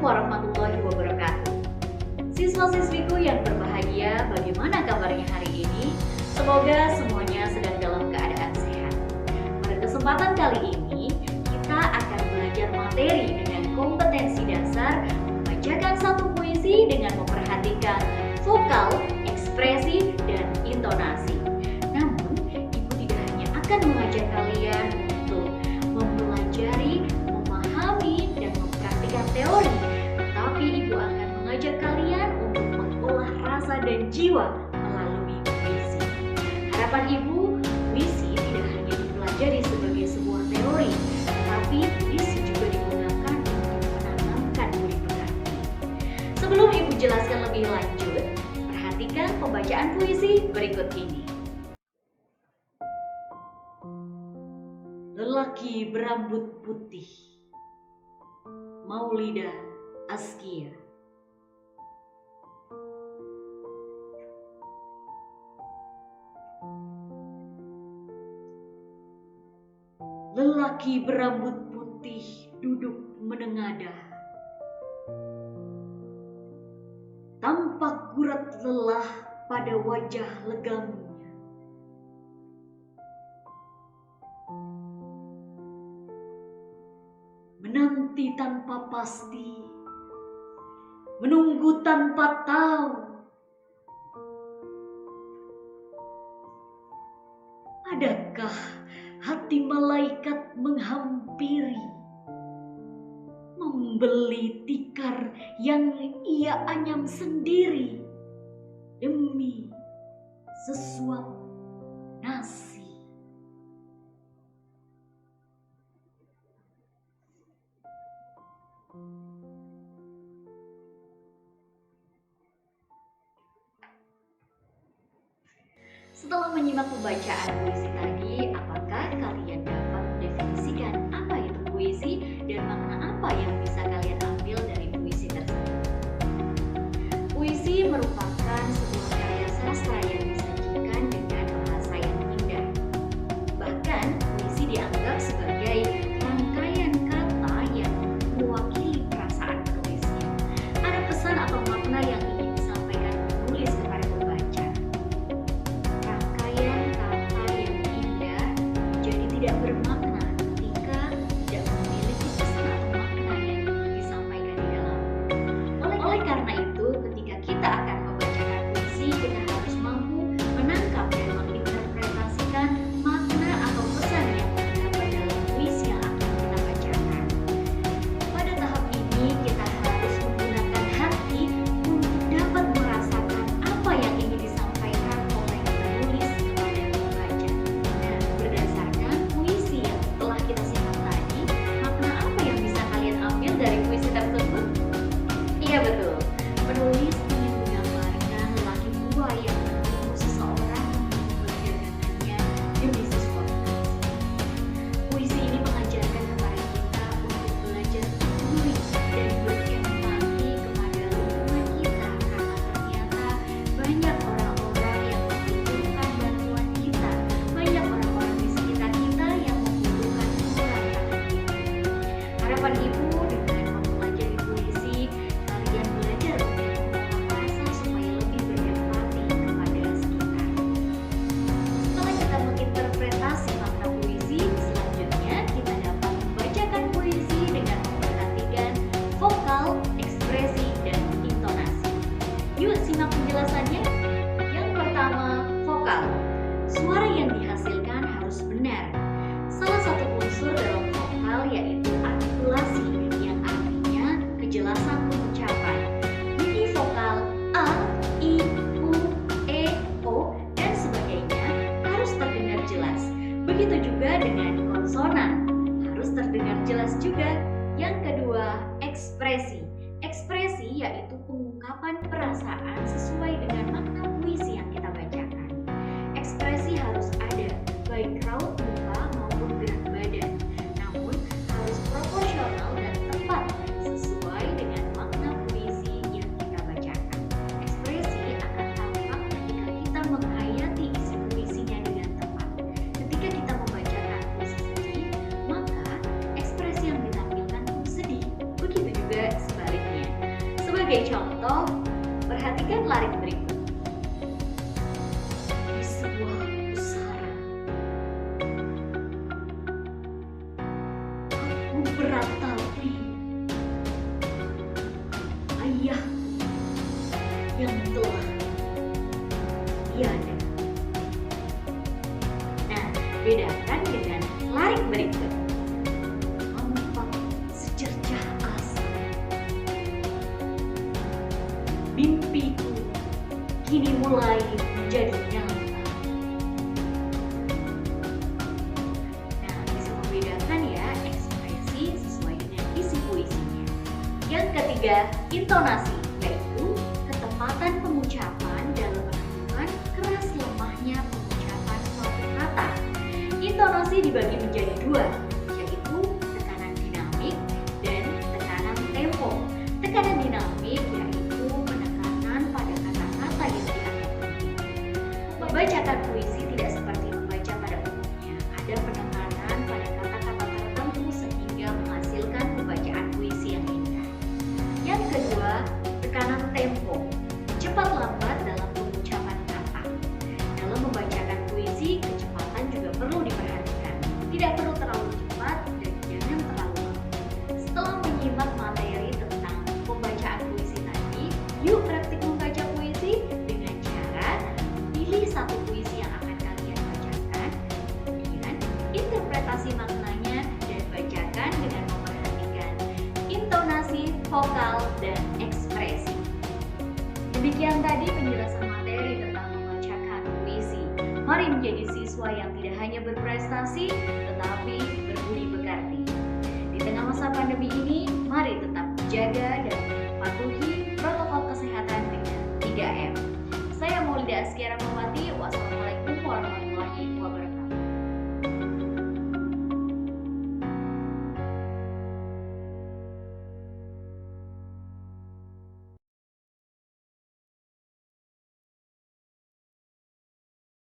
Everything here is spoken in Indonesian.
warahmatullahi wabarakatuh. Siswa-siswiku yang berbahagia, bagaimana kabarnya hari ini? Semoga semuanya sedang dalam keadaan sehat. Pada kesempatan kali ini, kita akan belajar materi dengan kompetensi dasar membacakan satu puisi dengan memperhatikan vokal, ekspresi, dan intonasi. Namun, Ibu tidak hanya akan mengajak kalian untuk mempelajari, memahami, dan mempraktikkan teori, tetapi Ibu akan mengajak kalian untuk mengolah rasa dan jiwa melalui puisi. Harapan Ibu, puisi tidak hanya dipelajari sebagai sebuah teori, tetapi puisi juga digunakan untuk menanamkan budi pekerti. Sebelum Ibu jelaskan lebih lanjut, perhatikan pembacaan puisi berikut ini. Lelaki berambut putih, Maulida Askia. Lelaki berambut putih duduk menengadah, tampak gurat lelah pada wajah legamnya. Menanti tanpa pasti, menunggu tanpa tahu. Adakah hati malaikat menghampiri, membeli tikar yang ia anyam sendiri demi sesuap nasi? Setelah menyimak pembacaan puisi tadi, apakah kalian dapat mendefinisikan apa itu puisi dan makna apa yang bisa kalian ambil dari puisi tersebut? Puisi merupakan sebuah karya sastra yang disajikan dengan bahasa yang indah. Bahkan, puisi dianggap sebagai rangkaian kata yang mewakili perasaan penulisnya. Ada pesan atau makna yang ingin disampaikan penulis kepada pembaca. Tidak bermakna ketika tidak memiliki pesan atau makna yang disampaikan di dalam. Oleh karena itu, ketika kita akan membacakan puisi, kita harus mampu menangkap dan menginterpretasikan makna atau pesan yang terdapat dalam puisi yang akan kita bacakan. Pada tahap ini, kita harus menggunakan hati untuk dapat merasakan apa yang ingin disampaikan oleh penulis kepada pembaca. Dan berdasarkan kita simak tadi, makna apa yang bisa kalian ambil dari puisi tersebut? Iya betul, penulis ingin menggambarkan lelaki tua yang menunggu seseorang untuk mengerjakannya demi sesuatu. Puisi ini mengajarkan kepada kita untuk belajar peduli dan berempati kepada lingkungan kita, karena ternyata banyak orang-orang yang membutuhkan bantuan kita, banyak orang-orang di sekitar kita yang membutuhkan harapan Ibu dengan mempelajari puisi, kalian belajar untuk mengolah rasa supaya lebih berempati kepada sekitar. Setelah kita menginterpretasi makna puisi, selanjutnya kita dapat membacakan puisi dengan memperhatikan vokal, ekspresi, dan intonasi. Yuk simak penjelasannya. Yang pertama, vokal. Suara yang dihasilkan harus benar. Salah satu unsur dalam vokal yaitu artikulasi, yang artinya kejelasan pengucapan. Bunyi vokal a, i, u, e, o, dan sebagainya harus terdengar jelas. Begitu juga dengan konsonan, harus terdengar jelas juga. Yang kedua, ekspresi. Ekspresi yaitu pengungkapan perasaan sesuai dengan makna puisi yang kita bacakan. Ekspresi harus ada, baik raut muka maupun gerak badan, namun harus proporsional dan tepat sesuai dengan makna puisi yang kita bacakan. Ekspresi akan tampak ketika kita menghayati isi puisinya dengan tepat. Ketika kita membacakan puisi sedih, maka ekspresi yang ditampilkan pun sedih. Begitu juga sebaliknya. bagian larik berikut. Di sebuah pusara, aku beratapi ayah yang telah tiada. Nah, bedakan dengan larik berikut. Nampak secercah asa, mimpiku kini mulai menjadi nyata. Nah, bisa membedakan ya ekspresi sesuai dengan isi puisinya. Yang ketiga, intonasi, yaitu ketepatan pengucapan dalam menentukan keras lemahnya pengucapan suatu kata. Intonasi dibagi menjadi dua, yaitu tekanan dinamik dan tekanan tempo. Tekanan dinamik yaitu penekanan pada kata-kata yang dianggap penting. Membacakan puisi tidak seperti membaca pada umumnya. Ada penekanan pada kata-kata tertentu sehingga menghasilkan pembacaan puisi yang indah. Yang kedua, tekanan tempo, cepat lambat dalam pengucapan kata. Dalam membacakan puisi, kecepatan juga perlu diperhatikan. Tidak perlu terlalu cepat dan jangan terlalu lambat. Setelah menyimak materi tentang pembacaan puisi tadi, yuk praktik membaca puisi dengan cara pilih satu puisi yang akan kalian bacakan, kemudian interpretasi maknanya dan bacakan dengan memperhatikan intonasi, vokal, dan ekspresi. Demikian tadi penjelasan materi tentang membacakan puisi. Mari menjadi siswa yang tidak hanya berprestasi, tetapi berbudi pekerti. Di tengah masa pandemi ini, mari tetap menjaga dan